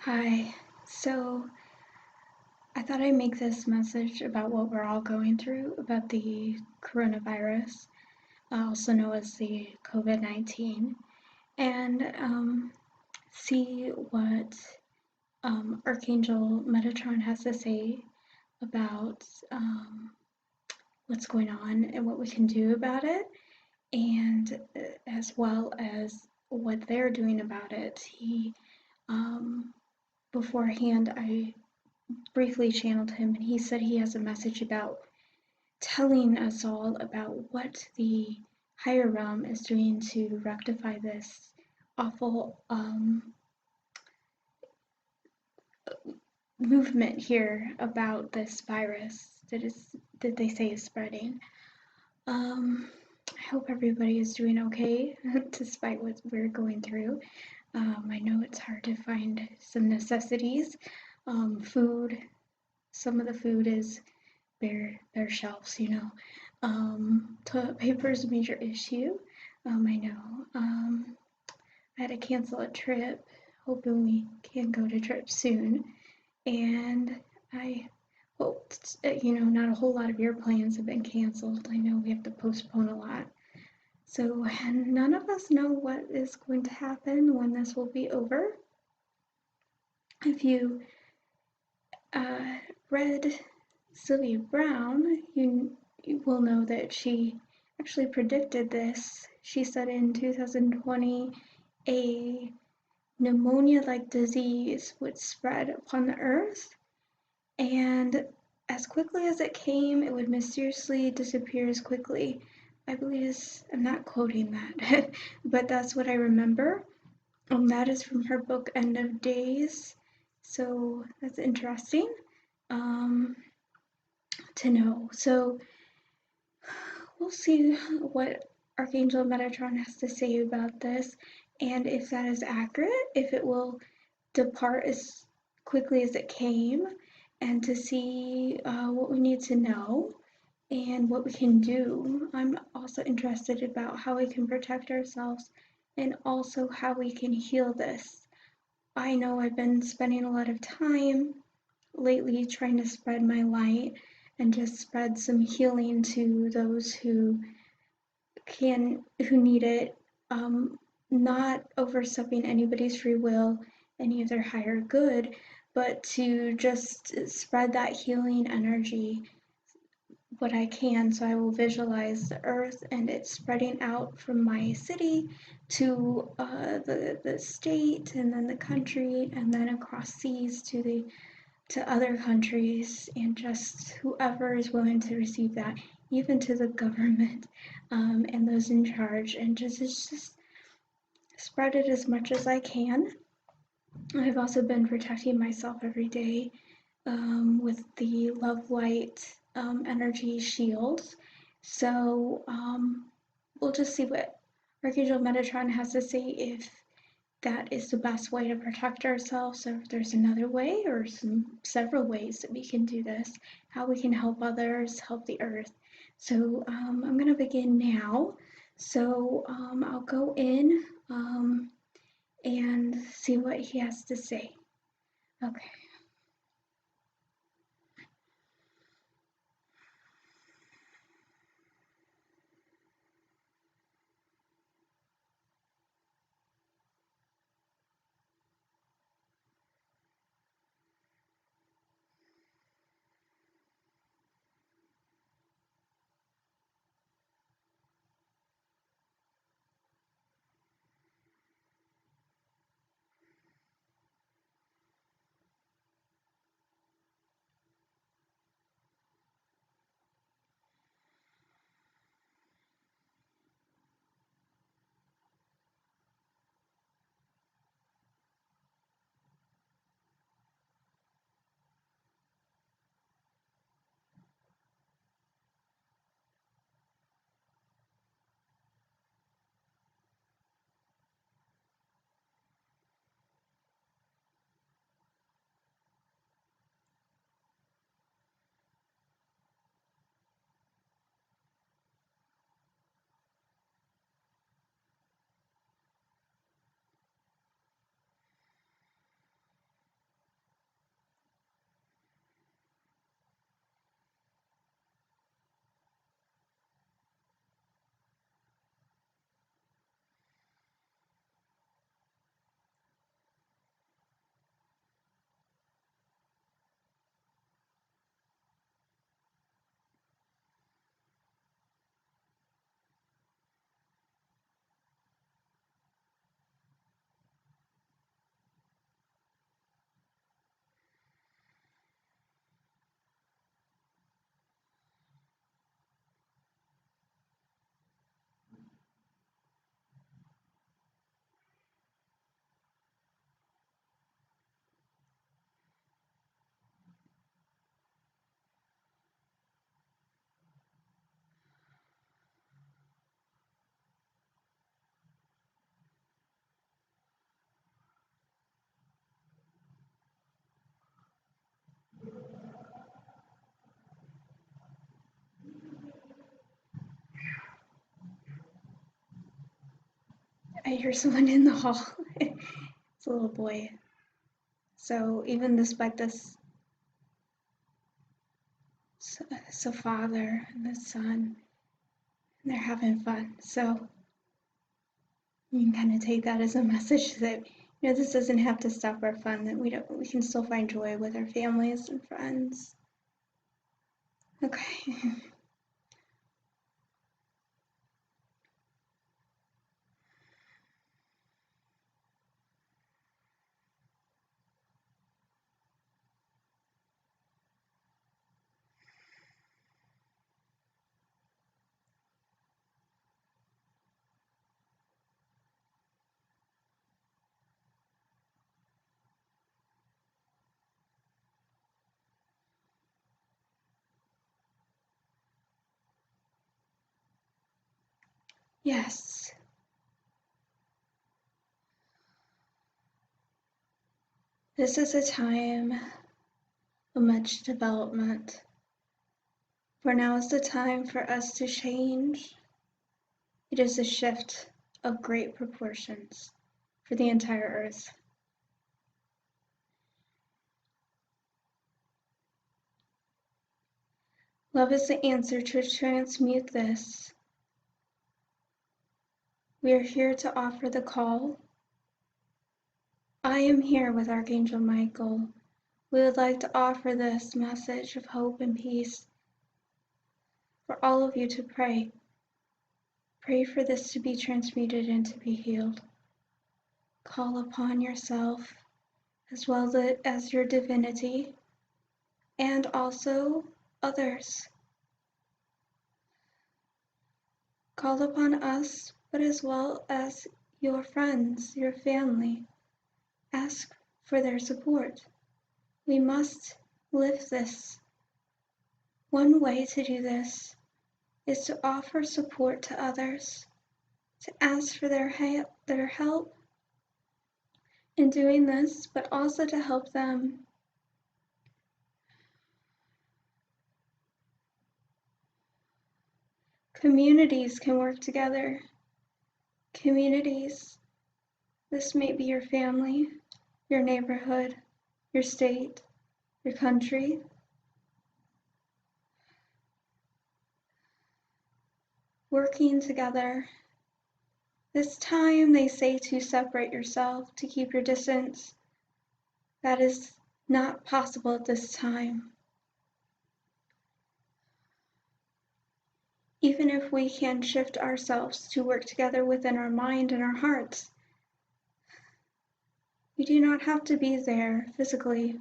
Hi. So I thought I'd make this message about what we're all going through about the coronavirus, also known as the COVID-19, and see what Archangel Metatron has to say about what's going on and what we can do about it, and as well as what they're doing about it. Um, Beforehand, I briefly channeled him, and he said he has a message about telling us all about what the higher realm is doing to rectify this awful movement here about this virus that they say is spreading. I hope everybody is doing okay despite what we're going through. I know it's hard to find some necessities, food. Some of the food is bare shelves, you know. Toilet paper is a major issue. I know. I had to cancel a trip, hoping we can go to trip soon. And I hope, not a whole lot of your plans have been canceled. I know we have to postpone a lot. So none of us know what is going to happen when this will be over. If you read Sylvia Brown, you will know that she actually predicted this. She said in 2020 a pneumonia-like disease would spread upon the earth, and as quickly as it came, it would mysteriously disappear as quickly. I believe I'm not quoting that, but that's what I remember. That is from her book End of Days, so that's interesting to know. So we'll see what Archangel Metatron has to say about this, and if that is accurate, if it will depart as quickly as it came, and to see what we need to know and what we can do. I'm also interested about how we can protect ourselves and also how we can heal this. I know I've been spending a lot of time lately trying to spread my light and just spread some healing to those who need it, not overstepping anybody's free will, any of their higher good, but to just spread that healing energy what I can. So I will visualize the earth and it's spreading out from my city to the state and then the country and then across seas to other countries, and just whoever is willing to receive that, even to the government and those in charge, and just spread it as much as I can. I've also been protecting myself every day with the love light energy shields. So we'll just see what Archangel Metatron has to say, if that is the best way to protect ourselves, or if there's another way or several ways that we can do this, how we can help others, help the earth. So I'm going to begin now. So I'll go in and see what he has to say. Okay. I hear someone in the hall. It's a little boy. So even despite this, it's a father and a son, and they're having fun. So you can kind of take that as a message that this doesn't have to stop our fun. That we can still find joy with our families and friends. Okay. Yes. This is a time of much development. For now is the time for us to change. It is a shift of great proportions for the entire earth. Love is the answer to transmute this. We are here to offer the call. I am here with Archangel Michael. We would like to offer this message of hope and peace for all of you to pray. Pray for this to be transmuted and to be healed. Call upon yourself as well as your divinity and also others. Call upon us, but as well as your friends, your family. Ask for their support. We must lift this. One way to do this is to offer support to others, to ask for their help in doing this, but also to help them. Communities can work together. Communities, this may be your family, your neighborhood, your state, your country. Working together. This time they say to separate yourself, to keep your distance. That is not possible at this time. Even if we can shift ourselves to work together within our mind and our hearts, we do not have to be there physically.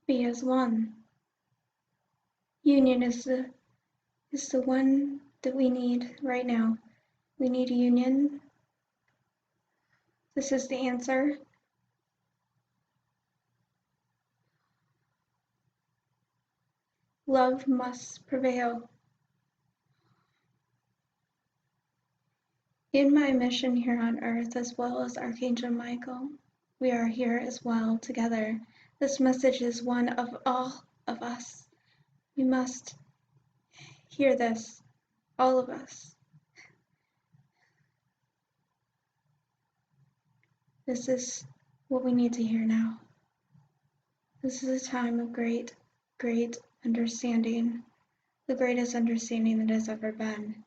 Be as one. Union is the one that we need right now. We need union. This is the answer. Love must prevail. In my mission here on earth, as well as Archangel Michael, we are here as well together. This message is one of all of us. We must hear this, all of us. This is what we need to hear now. This is a time of great, great understanding, the greatest understanding that has ever been.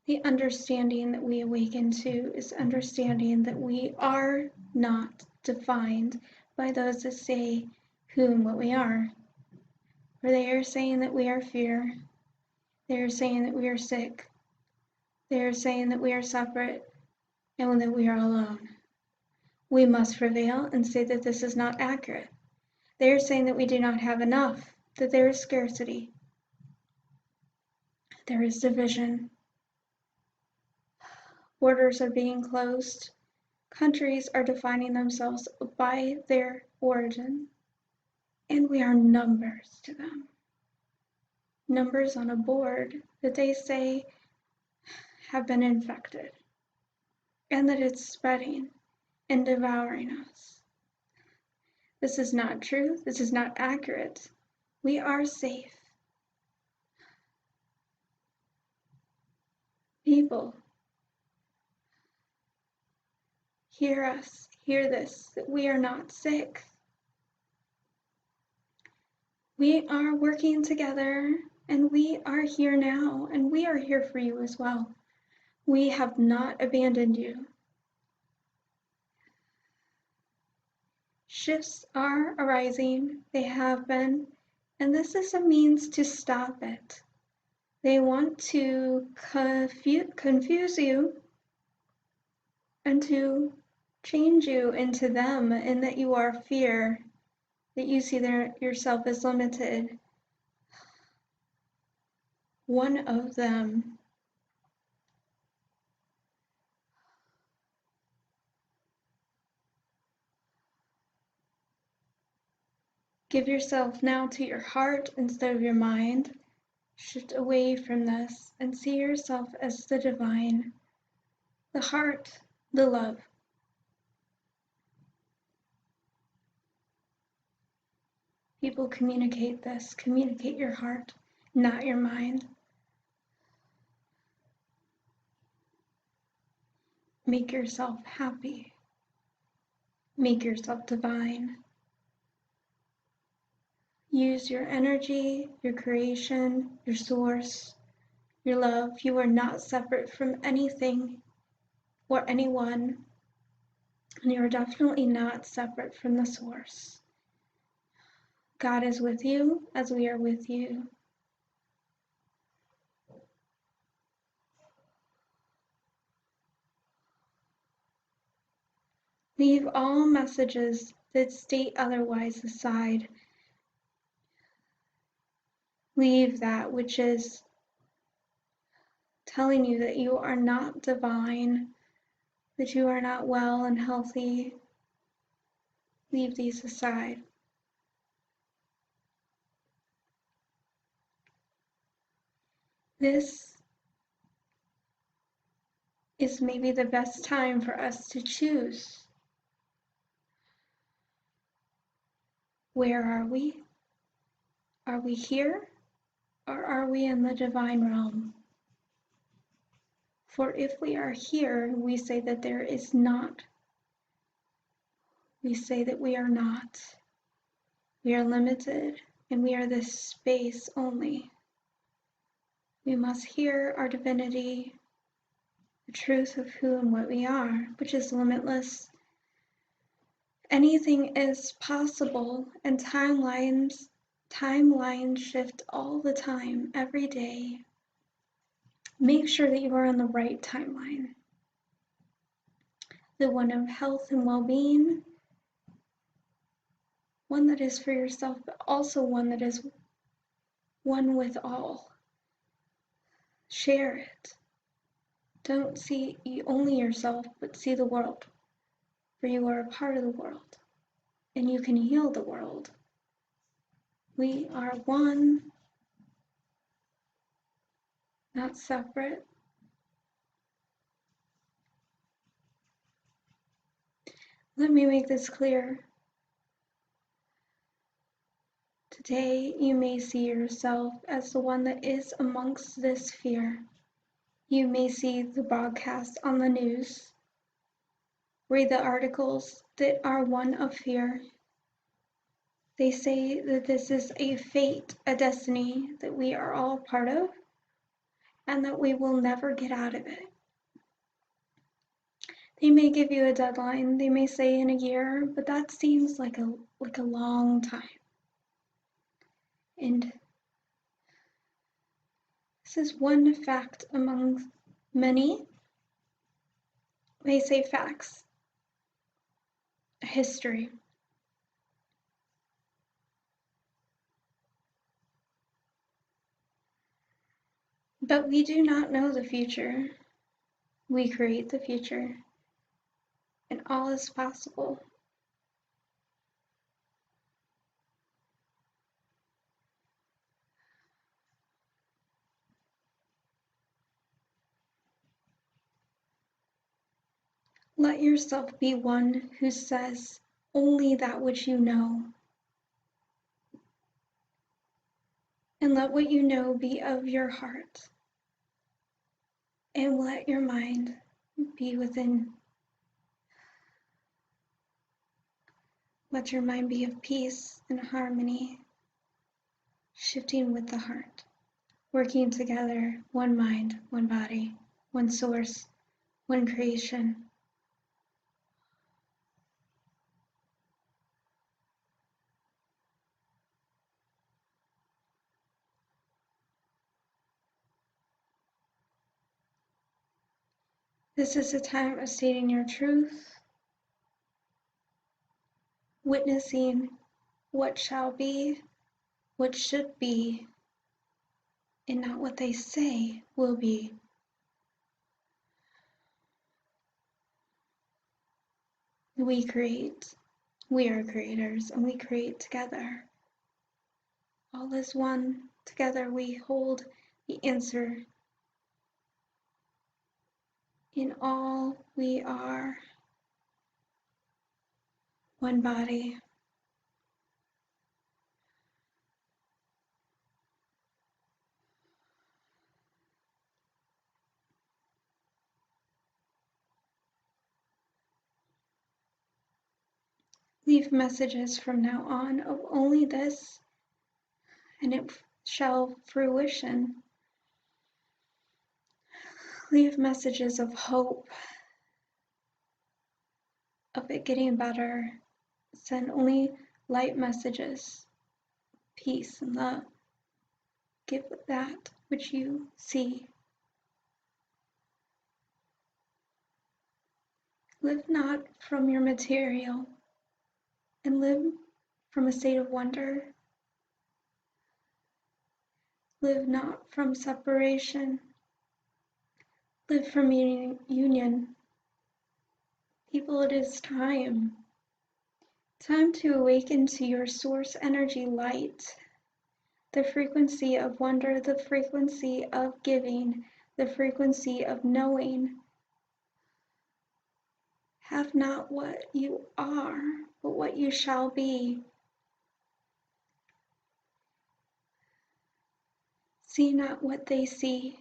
The understanding that we awaken to is understanding that we are not defined by those that say who and what we are. For they are saying that we are fear. They are saying that we are sick. They are saying that we are separate and that we are alone. We must prevail and say that this is not accurate. They are saying that we do not have enough, that there is scarcity. There is division. Borders are being closed. Countries are defining themselves by their origin. And we are numbers to them. Numbers on a board that they say have been infected. And that it's spreading and devouring us. This is not true. This is not accurate. We are safe. people. Hear us, hear this, that we are not sick. We are working together, and we are here now, and we are here for you as well. We have not abandoned you. Shifts are arising, they have been, and this is a means to stop it. They want to confuse you and to change you into them, and that you are fear, that you see yourself as limited. One of them. Give yourself now to your heart instead of your mind. Shift away from this and see yourself as the divine, the heart, the love. People communicate this. Communicate your heart, not your mind. Make yourself happy. Make yourself divine. Use your energy, your creation, your source, your love. You are not separate from anything or anyone, and you are definitely not separate from the source. God is with you as we are with you. Leave all messages that state otherwise aside. Leave that which is telling you that you are not divine, that you are not well and healthy. Leave these aside. This is maybe the best time for us to choose. Where are we? Are we here, or are we in the divine realm? For if we are here, we say that there is not. We say that we are not. We are limited, and we are this space only. We must hear our divinity, the truth of who and what we are, which is limitless. Anything is possible, and timelines shift all the time, every day. Make sure that you are on the right timeline. The one of health and well-being, one that is for yourself, but also one that is one with all. Share it. Don't see only yourself, but see the world, for you are a part of the world, and you can heal the world. We are one, not separate. Let me make this clear. Today, you may see yourself as the one that is amongst this fear. You may see the broadcast on the news, read the articles that are one of fear. They say that this is a fate, a destiny that we are all part of, and that we will never get out of it. They may give you a deadline, they may say in a year, but that seems like a long time. And this is one fact among many. They say facts, history. But we do not know the future. We create the future, and all is possible. Let yourself be one who says only that which you know, and let what you know be of your heart. And let your mind be within, let your mind be of peace and harmony, shifting with the heart, working together, one mind, one body, one source, one creation. This is a time of stating your truth, witnessing what shall be, what should be, and not what they say will be. We create, we are creators, and we create together. All is one, together we hold the answer. In all we are one body. Leave messages from now on of only this, and it shall fruition. Leave messages of hope, of it getting better. Send only light messages, peace and love. Give that which you see. Live not from your material, and live from a state of wonder. Live not from separation. Live from union. People, it is time. Time to awaken to your source energy light, the frequency of wonder, the frequency of giving, the frequency of knowing. Have not what you are, but what you shall be. See not what they see.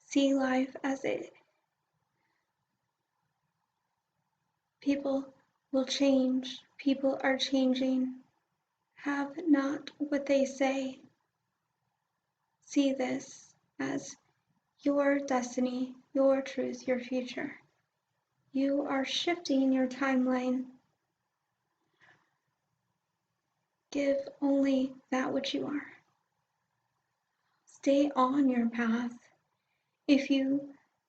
See life as it. People will change. People are changing. Have not what they say. See this as your destiny, your truth, your future. You are shifting your timeline. Give only that which you are. Stay on your path. If you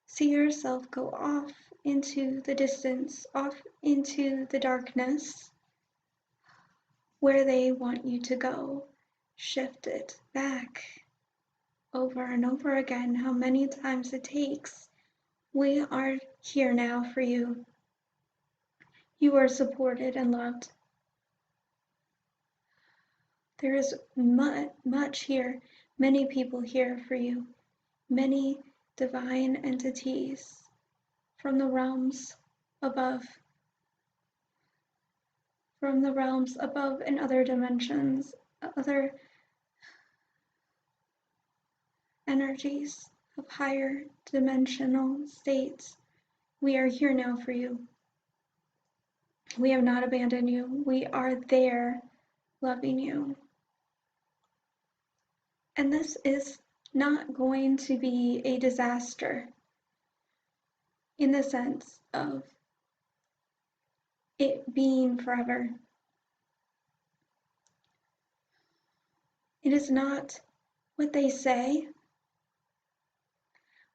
see yourself go off into the distance, off into the darkness, where they want you to go, shift it back over and over again, how many times it takes. We are here now for you. You are supported and loved. There is much here, many people here for you, many divine entities from the realms above, and other dimensions, other energies of higher dimensional states. We are here now for you. We have not abandoned you. We are there loving you. And this is not going to be a disaster in the sense of it being forever. It is not what they say,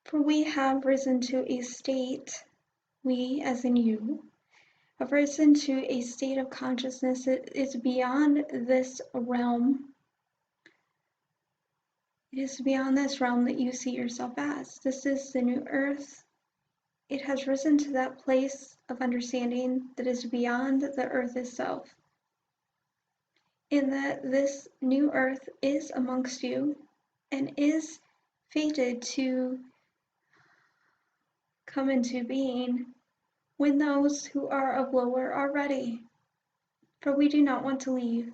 for we have risen to a state, we as in you, have risen to a state of consciousness that is beyond this realm. It is beyond this realm that you see yourself as. This is the new earth. It has risen to that place of understanding that is beyond the earth itself. In that this new earth is amongst you and is fated to come into being when those who are of lower are ready. For we do not want to leave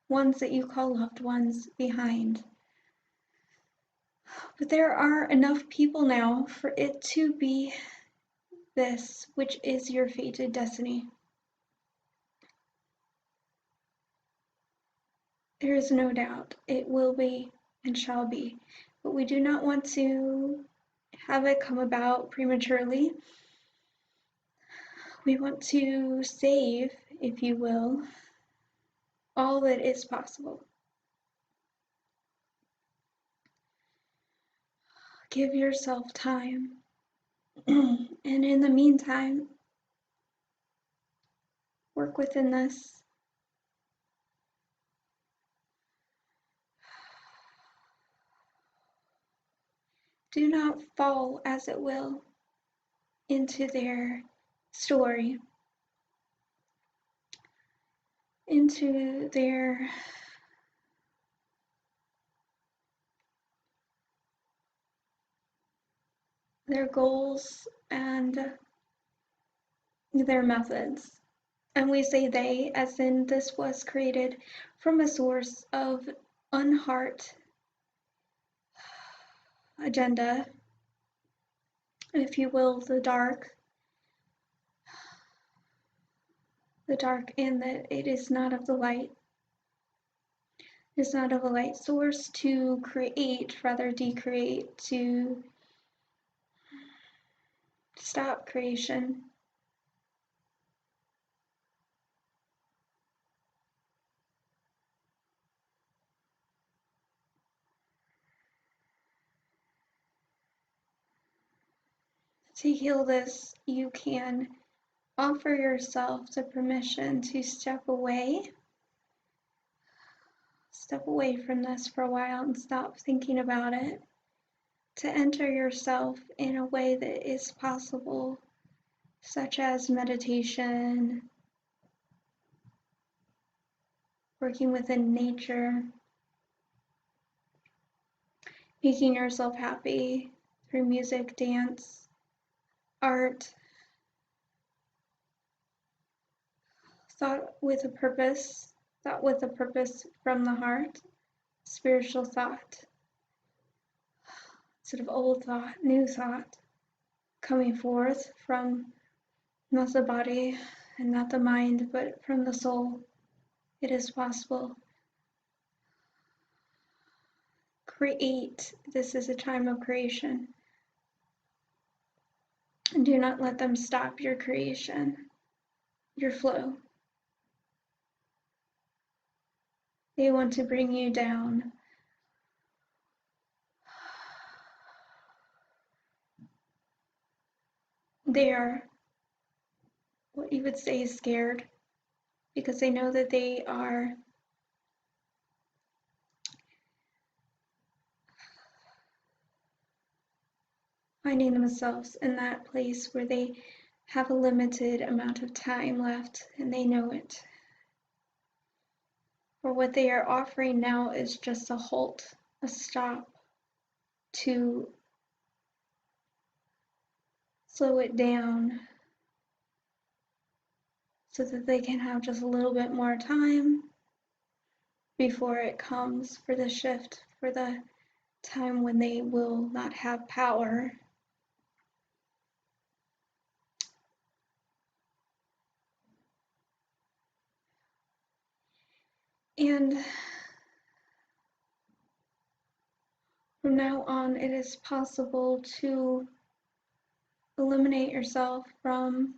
ones that you call loved ones behind. But there are enough people now for it to be this, which is your fated destiny. There is no doubt it will be and shall be, but we do not want to have it come about prematurely. We want to save, if you will, all that is possible. Give yourself time. And in the meantime, work within this. Do not fall, as it will, into their story, into their goals and their methods. And we say they, as in this was created from a source of unheart agenda, if you will, the dark in that it is not of the light. It is not of a light source to create, rather decreate, to stop creation. To heal this, you can offer yourself the permission to step away from this for a while and stop thinking about it, to enter yourself in a way that is possible, such as meditation, working within nature, making yourself happy through music, dance, art, thought with a purpose from the heart, spiritual thought, sort of old thought, new thought, coming forth from not the body and not the mind, but from the soul. It is possible. Create. This is a time of creation. And do not let them stop your creation, your flow. They want to bring you down. They are what you would say scared, because they know that they are finding themselves in that place where they have a limited amount of time left, and they know it. For what they are offering now is just a halt, a stop, to slow it down so that they can have just a little bit more time before it comes for the shift, for the time when they will not have power. And from now on, it is possible to eliminate yourself from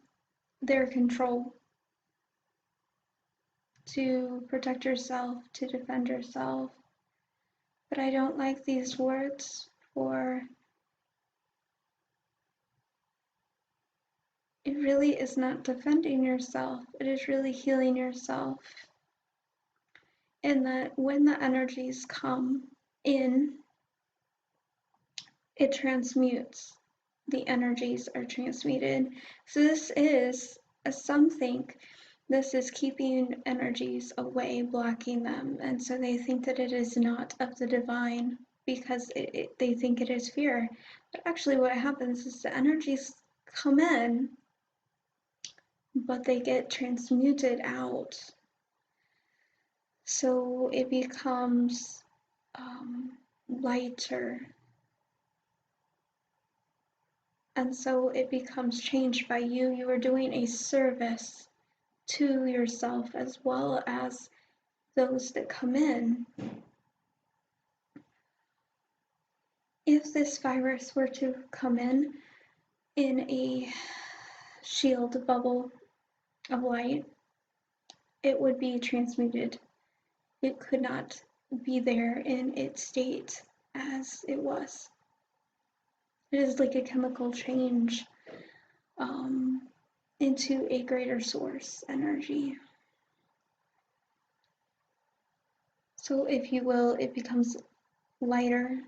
their control, to protect yourself, to defend yourself. But I don't like these words, for it really is not defending yourself, it is really healing yourself. And that when the energies come in, it transmutes. The energies are transmuted. So this is, as some think, this is keeping energies away, blocking them. And so they think that it is not of the divine because they think it is fear. But actually what happens is the energies come in, but they get transmuted out. So it becomes lighter, And so it becomes changed by you. You are doing a service to yourself as well as those that come in. If this virus were to come in a shield bubble of light, it would be transmuted. It could not be there in its state as it was. It is like a chemical change into a greater source energy. So if you will, it becomes lighter,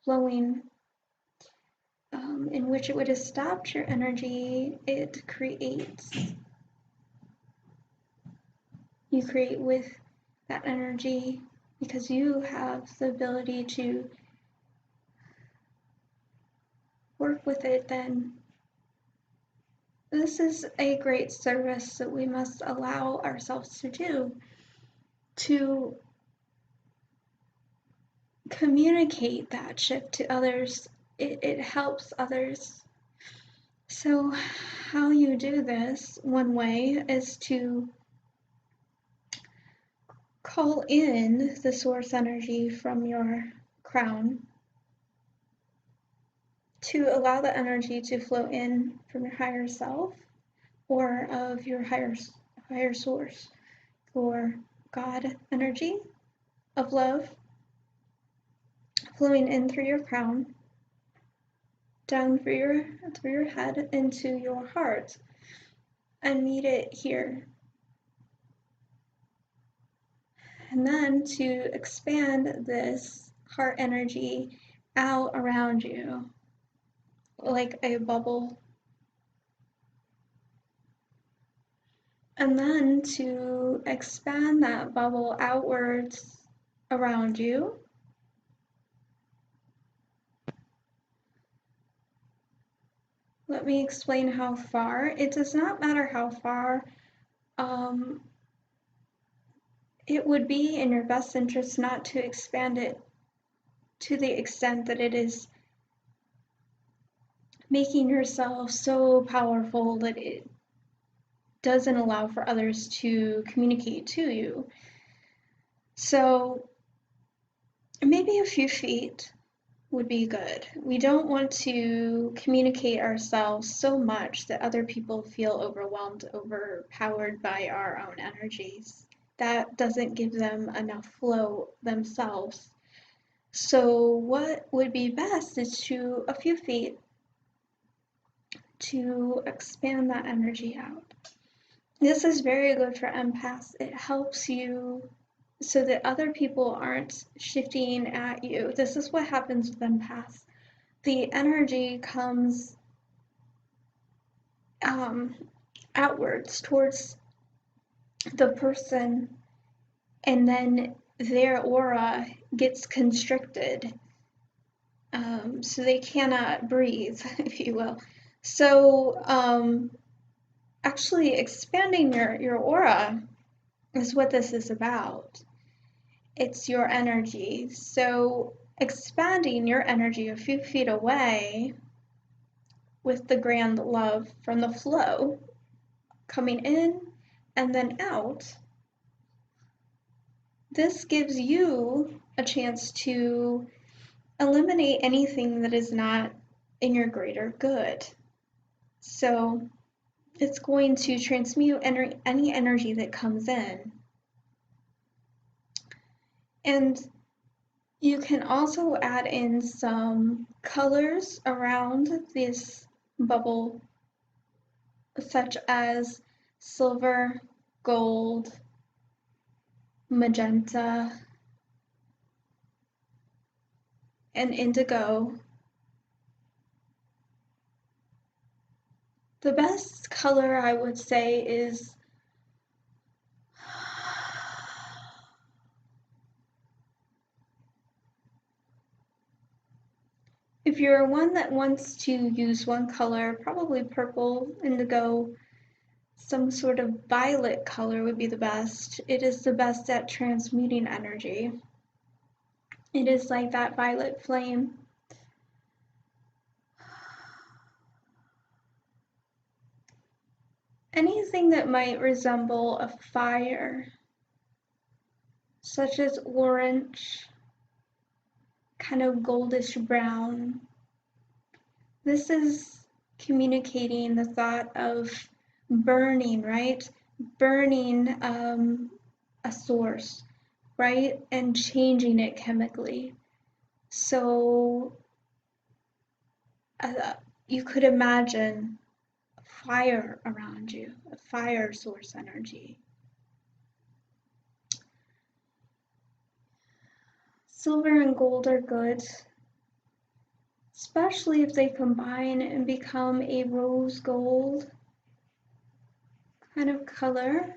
flowing, in which it would have stopped your energy. It creates, you create with that energy because you have the ability to work with it. Then this is a great service that we must allow ourselves to do, to communicate that shift to others. It helps others. So how you do this, one way, is to call in the source energy from your crown, to allow the energy to flow in from your higher self or of your higher source, your God energy of love, flowing in through your crown, down through your head into your heart, and meet it here. And then to expand this heart energy out around you like a bubble. And then to expand that bubble outwards around you. Let me explain how far. It does not matter how far. It would be in your best interest not to expand it to the extent that it is making yourself so powerful that it doesn't allow for others to communicate to you. So maybe a few feet would be good. We don't want to communicate ourselves so much that other people feel overwhelmed, overpowered by our own energies. That doesn't give them enough flow themselves. So what would be best is to a few feet to expand that energy out. This is very good for empaths. It helps you so that other people aren't shifting at you. This is what happens with empaths. The energy comes outwards towards the person, and then their aura gets constricted, so they cannot breathe, if you will. So actually expanding your aura is what this is about. It's your energy. So expanding your energy a few feet away with the grand love from the flow coming in and then out, this gives you a chance to eliminate anything that is not in your greater good. So it's going to transmute any energy that comes in. And you can also add in some colors around this bubble, such as silver, gold, magenta, and indigo. The best color, I would say, is if you're one that wants to use one color, probably purple, indigo, some sort of violet color would be the best. It is the best at transmuting energy. It is like that violet flame. anything that might resemble a fire, such as orange, kind of goldish brown. This is communicating the thought of burning, right? Burning a source, right? And changing it chemically. So you could imagine fire around you, a fire source energy. Silver and gold are good, especially if they combine and become a rose gold kind of color.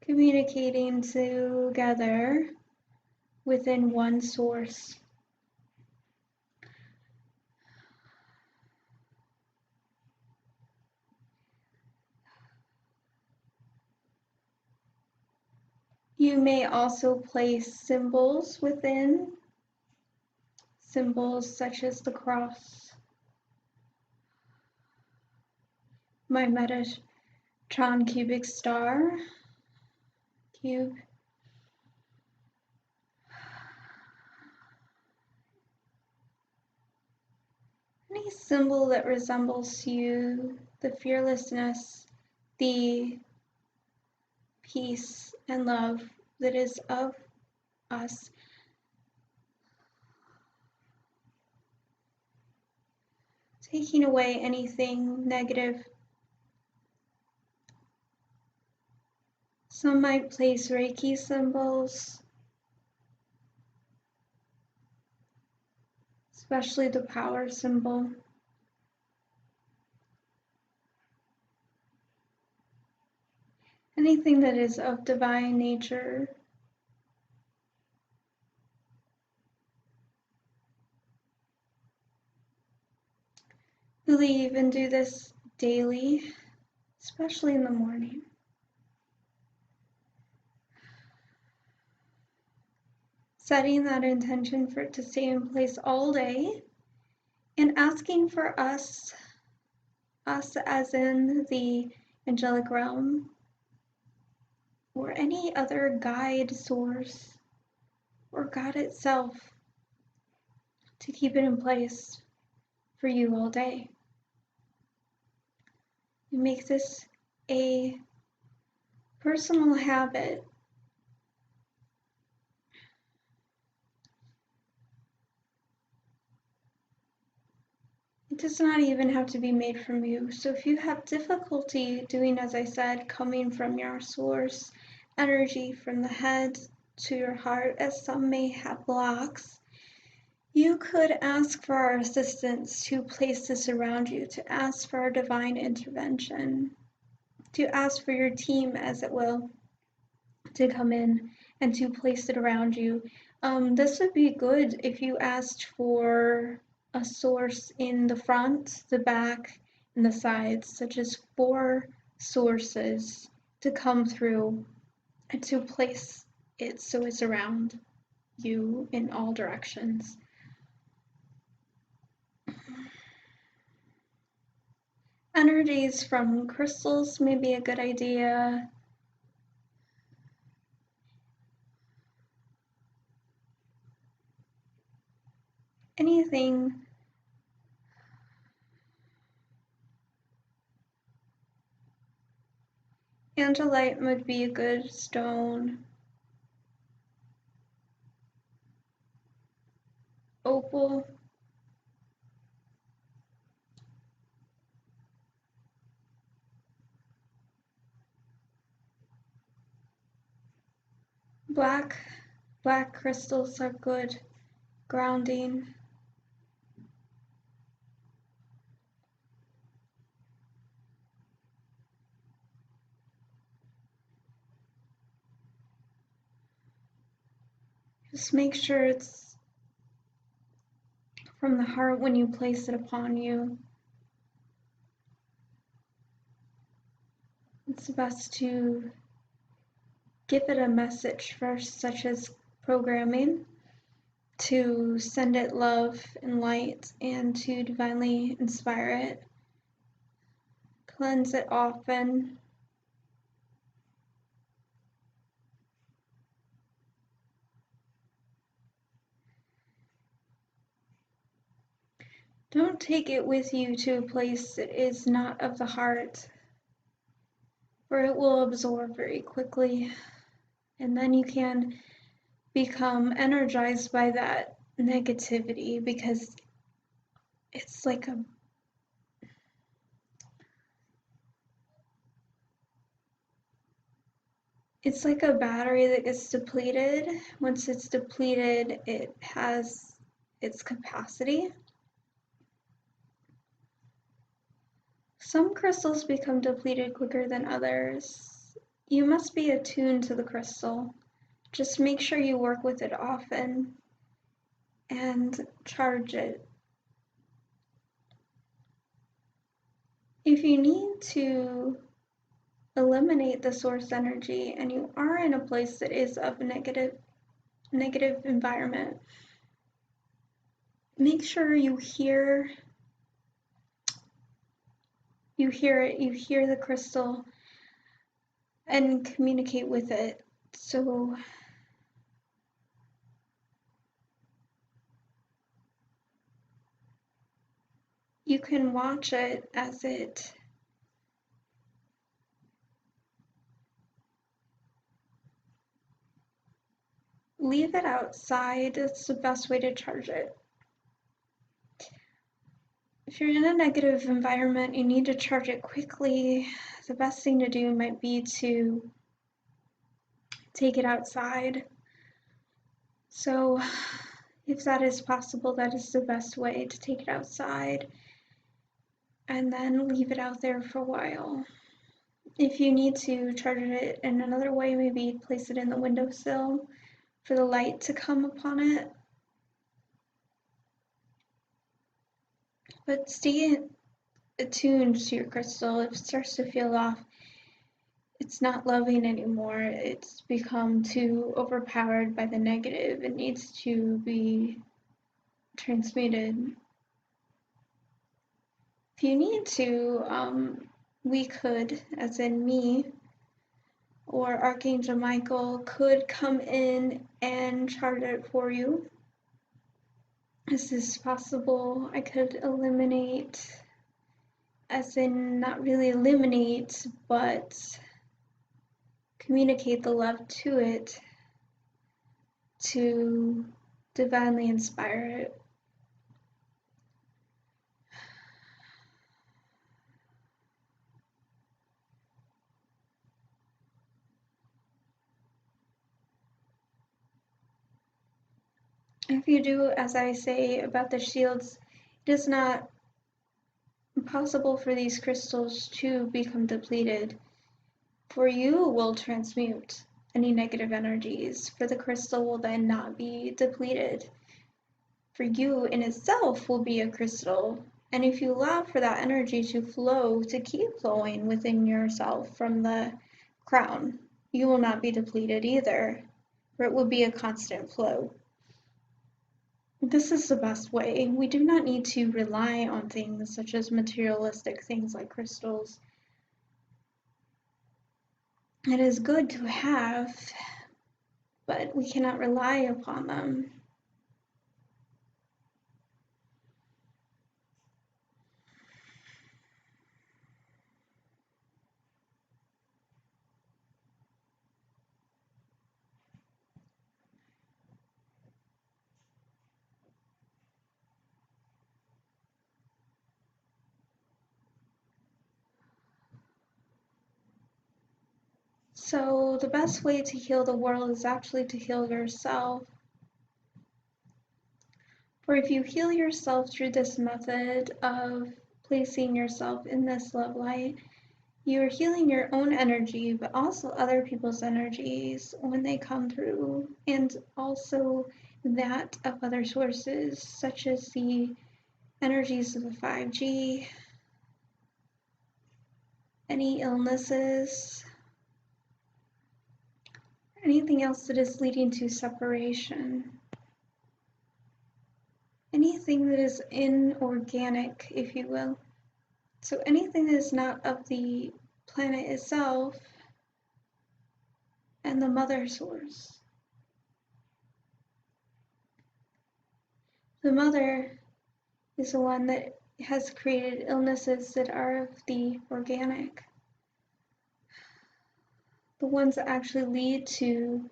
Communicating together within one source. You may also place symbols within, symbols such as the cross. My Metatron cubic star cube. Any symbol that resembles you, the fearlessness, the peace and love that is of us. Taking away anything negative. Some might place Reiki symbols, especially the power symbol. Anything that is of divine nature. Believe and do this daily, especially in the morning. Setting that intention for it to stay in place all day and asking for us as in the angelic realm, or any other guide source, or God itself, to keep it in place for you all day. You make this a personal habit. It does not even have to be made from you. So if you have difficulty doing, as I said, coming from your source energy from the head to your heart, as some may have blocks, you could ask for our assistance to place this around you, to ask for our divine intervention, to ask for your team, as it will, to come in and to place it around you. This would be good if you asked for a source in the front, the back, and the sides, such as 4 sources to come through and to place it so it's around you in all directions. Energies from crystals may be a good idea. Anything Angelite would be a good stone. Opal. Black crystals are good grounding. Just make sure it's from the heart when you place it upon you. It's best to give it a message first, such as programming, to send it love and light and to divinely inspire it. Cleanse it often. Don't take it with you to a place that is not of the heart, for it will absorb very quickly, and then you can become energized by that negativity because it's like a battery that gets depleted. Once it's depleted, it has its capacity. Some crystals become depleted quicker than others. You must be attuned to the crystal. Just make sure you work with it often and charge it. If you need to eliminate the source energy and you are in a place that is of a negative environment, make sure you hear it, you hear the crystal and communicate with it. So you can watch it as it leave it outside. It's the best way to charge it. If you're in a negative environment, you need to charge it quickly. The best thing to do might be to take it outside. So if that is possible, that is the best way, to take it outside and then leave it out there for a while. If you need to charge it in another way, maybe place it in the windowsill for the light to come upon it. But stay attuned to your crystal. If it starts to feel off, it's not loving anymore. It's become too overpowered by the negative. It needs to be transmuted. If you need to, we could, as in me, or Archangel Michael could come in and charge it for you. This is possible. I could eliminate, as in not really eliminate, but communicate the love to it to divinely inspire it. If you do as I say about the shields, it is not possible for these crystals to become depleted, for you will transmute any negative energies, for the crystal will then not be depleted. For you in itself will be a crystal, and if you allow for that energy to flow, to keep flowing within yourself from the crown, you will not be depleted either, for it will be a constant flow. This is the best way. We do not need to rely on things such as materialistic things like crystals. It is good to have, but we cannot rely upon them. So the best way to heal the world is actually to heal yourself. For if you heal yourself through this method of placing yourself in this love light, you are healing your own energy, but also other people's energies when they come through, and also that of other sources, such as the energies of the 5G, any illnesses, anything else that is leading to separation. anything that is inorganic, if you will. So anything that is not of the planet itself and the mother source. The mother is the one that has created illnesses that are of the organic. The ones that actually lead to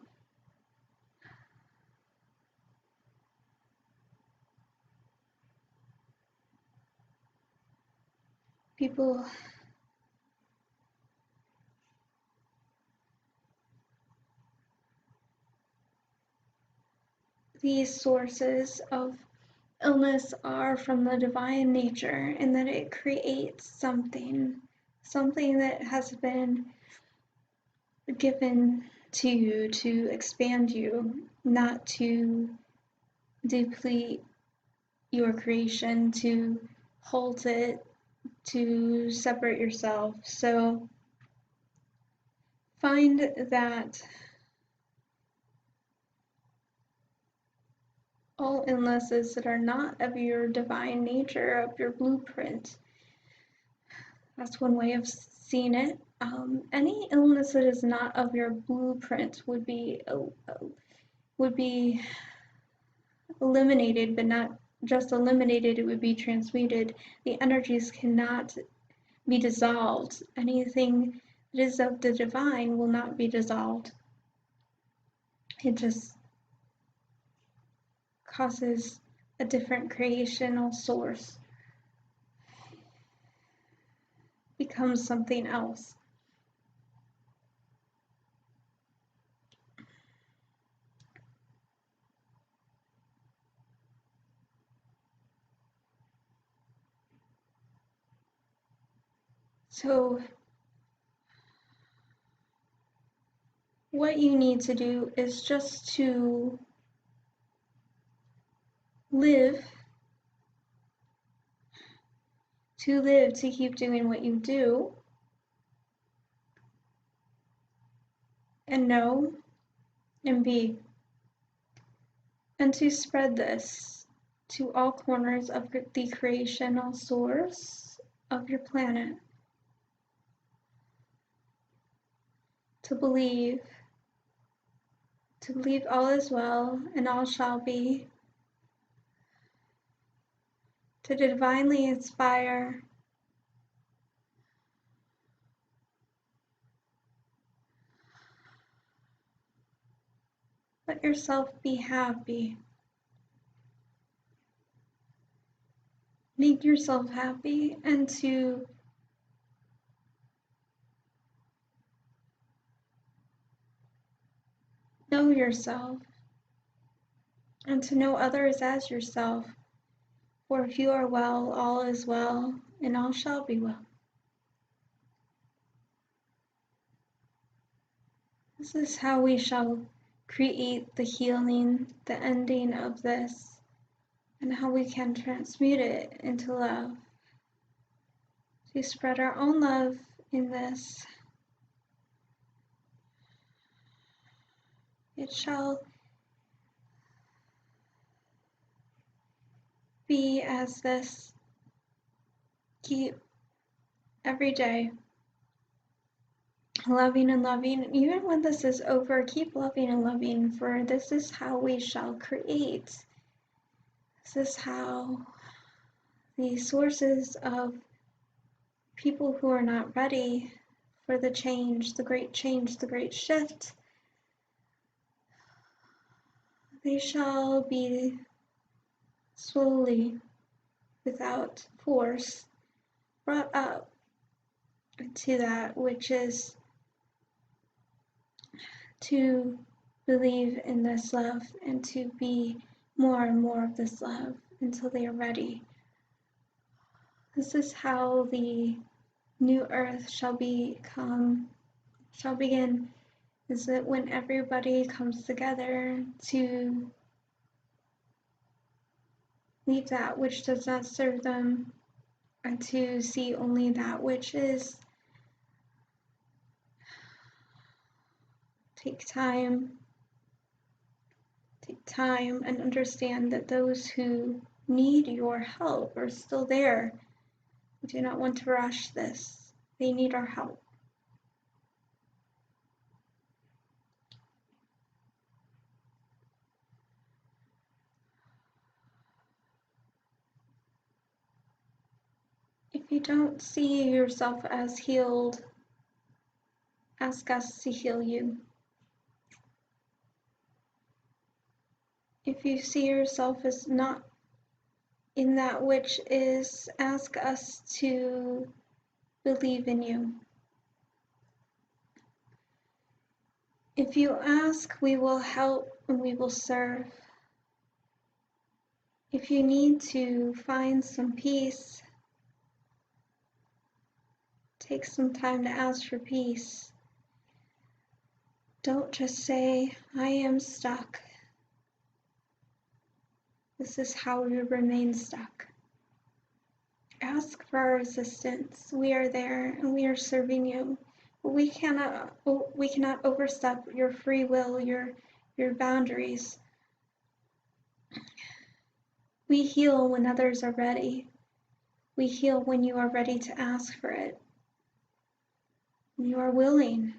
people these sources of illness are from the divine nature, and that it creates something that has been given to you to expand you, not to deplete your creation, to halt it, to separate yourself. So find that all illnesses that are not of your divine nature, of your blueprint, that's one way of seeing it. Any illness that is not of your blueprint would be eliminated, but not just eliminated, it would be transmuted. The energies cannot be dissolved. Anything that is of the divine will not be dissolved. It just causes a different creational source, becomes something else. So what you need to do is just to live, to keep doing what you do, and know, and be, and to spread this to all corners of the creational source of your planet. To believe all is well and all shall be, to divinely inspire, let yourself be happy. Make yourself happy, and to know yourself, and to know others as yourself. For if you are well, all is well, and all shall be well. This is how we shall create the healing, the ending of this, and how we can transmute it into love. To spread our own love in this, it shall be as this. Keep every day loving and loving. Even when this is over, keep loving and loving, for this is how we shall create. This is how the sources of people who are not ready for the change, the great shift, they shall be slowly, without force, brought up to that which is to believe in this love and to be more and more of this love until they are ready. This is how the new earth shall begin, is that when everybody comes together to leave that which does not serve them, and to see only that which is. Take time and understand that those who need your help are still there. We do not want to rush this. They need our help. If you don't see yourself as healed, ask us to heal you. If you see yourself as not in that which is, ask us to believe in you. If you ask, we will help and we will serve. If you need to find some peace, take some time to ask for peace. Don't just say, I am stuck. This is how we remain stuck. Ask for our assistance. We are there and we are serving you. But we cannot overstep your free will, your boundaries. We heal when others are ready. We heal when you are ready to ask for it. When you are willing.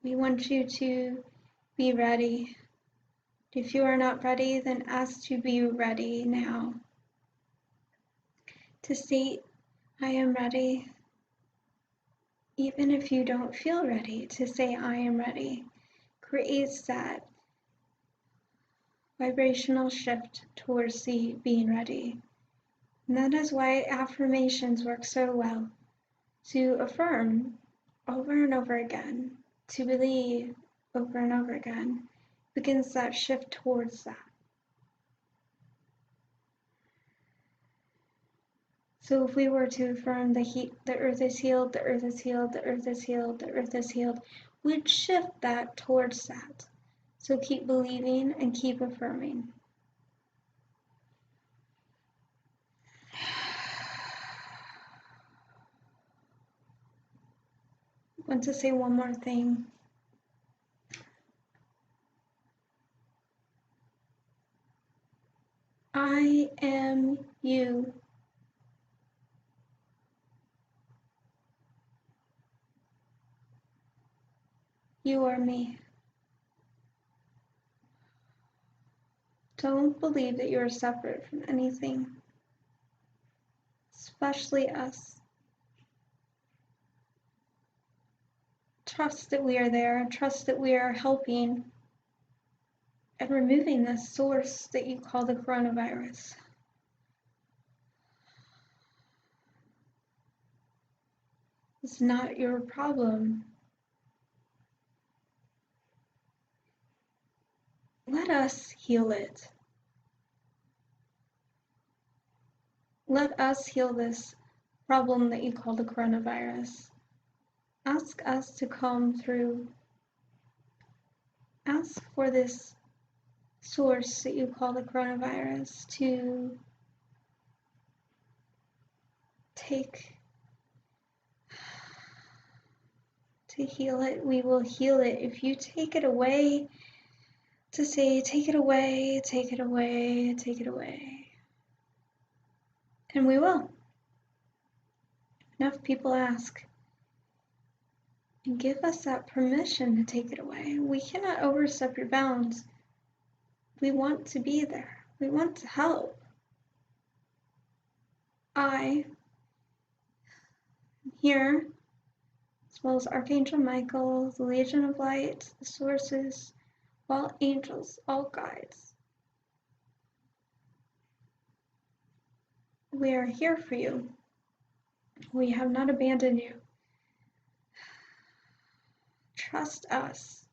We want you to be ready. If you are not ready, then ask to be ready now. To state, I am ready. Even if you don't feel ready, to say, I am ready, creates that vibrational shift towards the being ready. And that is why affirmations work so well. To affirm over and over again, to believe over and over again, begins that shift towards that. So if we were to affirm the earth is healed, the earth is healed, the earth is healed, the earth is healed, we'd shift that towards that. So keep believing and keep affirming. I want to say one more thing. I am you. You are me. Don't believe that you are separate from anything, especially us. Trust that we are there. Trust that we are helping and removing the source that you call the coronavirus. It's not your problem. Let us heal it. Let us heal this problem that you call the coronavirus. Ask us to come through. Ask for this source that you call the coronavirus to heal it. We will heal it. If you take it away, to say, take it away, take it away, take it away. And we will. Enough people ask. And give us that permission to take it away. We cannot overstep your bounds. We want to be there. We want to help. I am here, as well as Archangel Michael, the Legion of Light, the sources, all angels, all guides. We are here for you. We have not abandoned you. Trust us.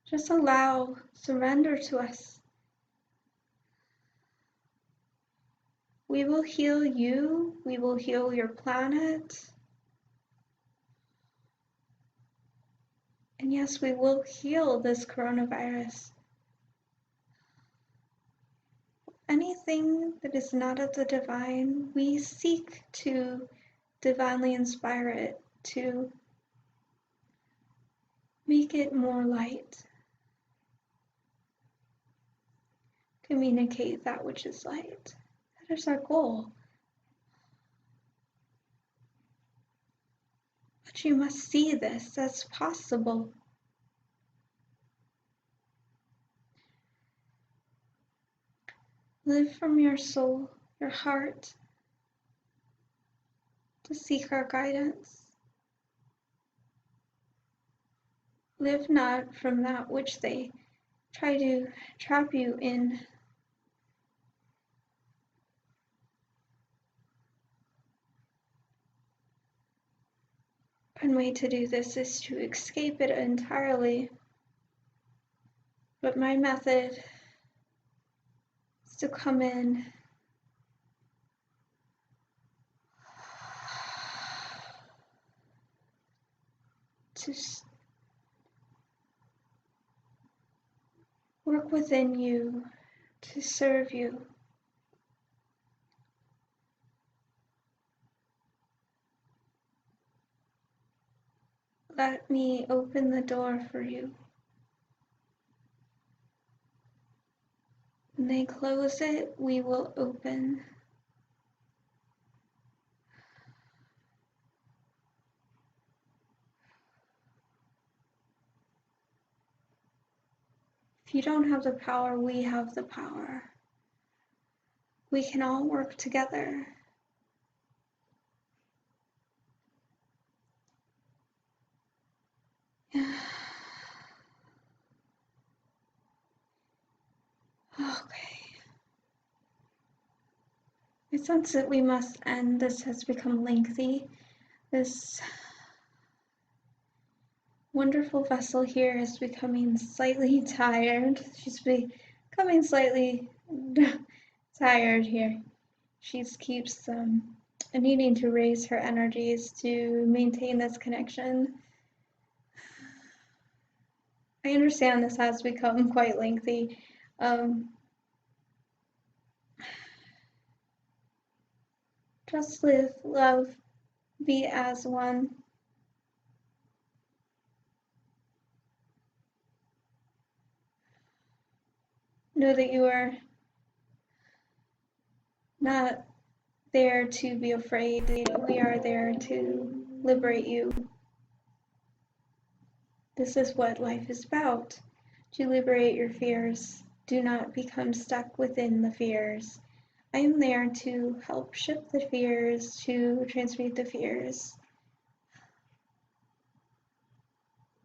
Just allow, surrender to us. We will heal you. We will heal your planet. And yes, we will heal this coronavirus. Anything that is not of the divine, we seek to divinely inspire it, to make it more light, communicate that which is light. That is our goal. But you must see this as possible. Live from your soul, your heart, to seek our guidance. Live not from that which they try to trap you in. One way to do this is to escape it entirely. But my method is to come in, to work within you, to serve you. Let me open the door for you. When they close it, we will open. If you don't have the power, we have the power. We can all work together. Okay. I sense that we must end. This has become lengthy. This wonderful vessel here is becoming slightly tired. She's becoming slightly tired here. She keeps needing to raise her energies to maintain this connection. I understand this has become quite lengthy. Just live, love, be as one. Know that you are not there to be afraid. We are there to liberate you. This is what life is about, to liberate your fears. Do not become stuck within the fears. I am there to help shift the fears, to transmute the fears.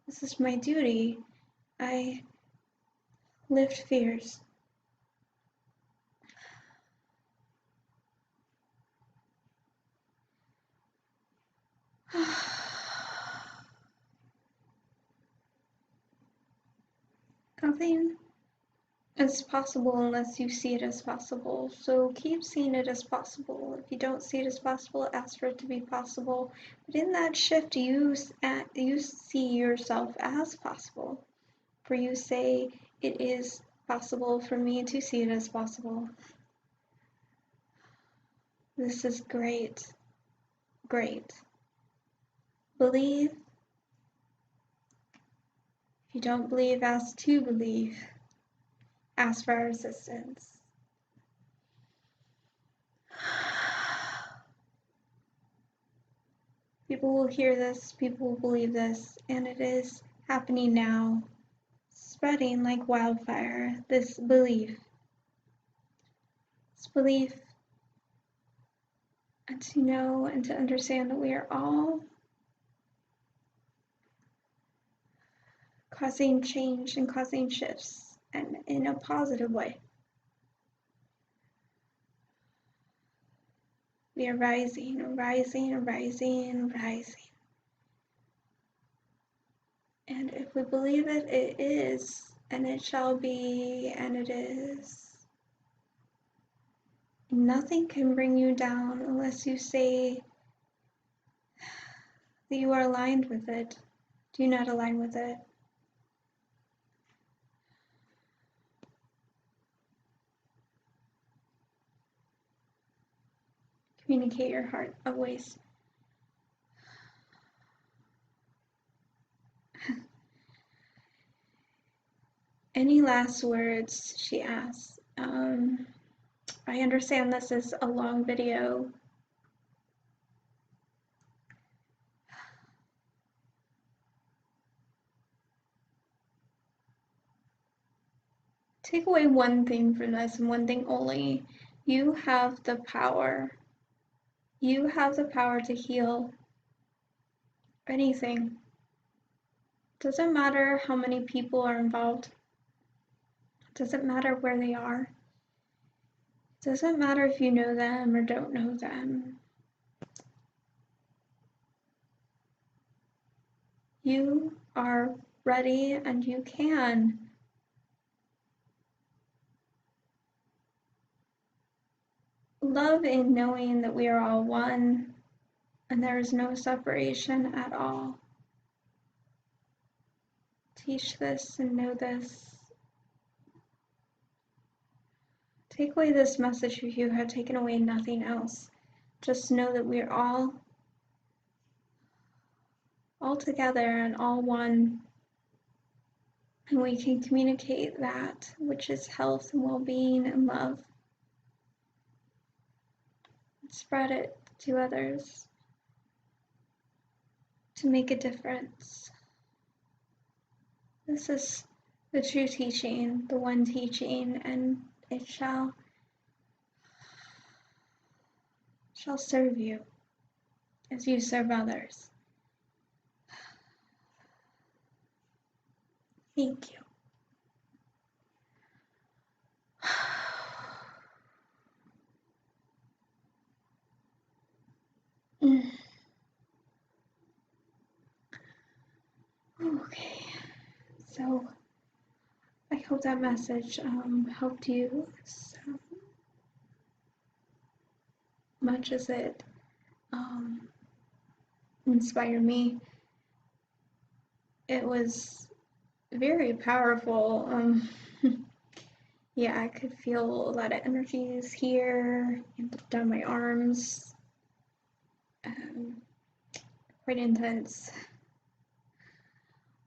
This is my duty. I lift fears. Nothing is possible unless you see it as possible. So keep seeing it as possible. If you don't see it as possible, ask for it to be possible. But in that shift, you see yourself as possible. For you say, it is possible for me to see it as possible. This is great. Great. Believe. If you don't believe, ask to believe. Ask for our assistance. People will hear this, people will believe this, and it is happening now, spreading like wildfire, this belief. This belief, and to know and to understand that we are all causing change and causing shifts, and in a positive way. We are rising, rising, rising, rising. And if we believe it, it is, and it shall be, and it is. Nothing can bring you down unless you say that you are aligned with it. Do not align with it. communicate your heart always. Any last words, she asks. I understand this is a long video. Take away one thing from this and one thing only. You have the power. You have the power to heal anything. Doesn't matter how many people are involved. Doesn't matter where they are. Doesn't matter if you know them or don't know them. You are ready and you can. Love in knowing that we are all one and there is no separation at all. Teach this and know this. Take away this message if you have taken away nothing else. Just know that we are all together and all one. And we can communicate that, which is health and well-being and love. Spread it to others to make a difference. This is the true teaching, the one teaching, and it shall serve you as you serve others. Thank you. Okay, so I hope that message helped you so much as it inspired me. It was very powerful. Yeah, I could feel a lot of energies here and down my arms. Quite intense.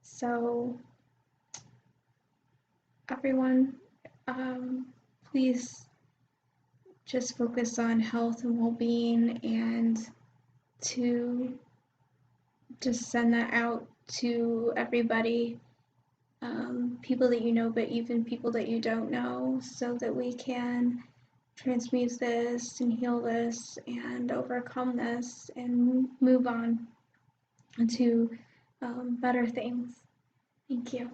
So, everyone, please just focus on health and well-being and to just send that out to everybody, people that you know, but even people that you don't know, so that we can transmute this and heal this and overcome this and move on to better things. Thank you.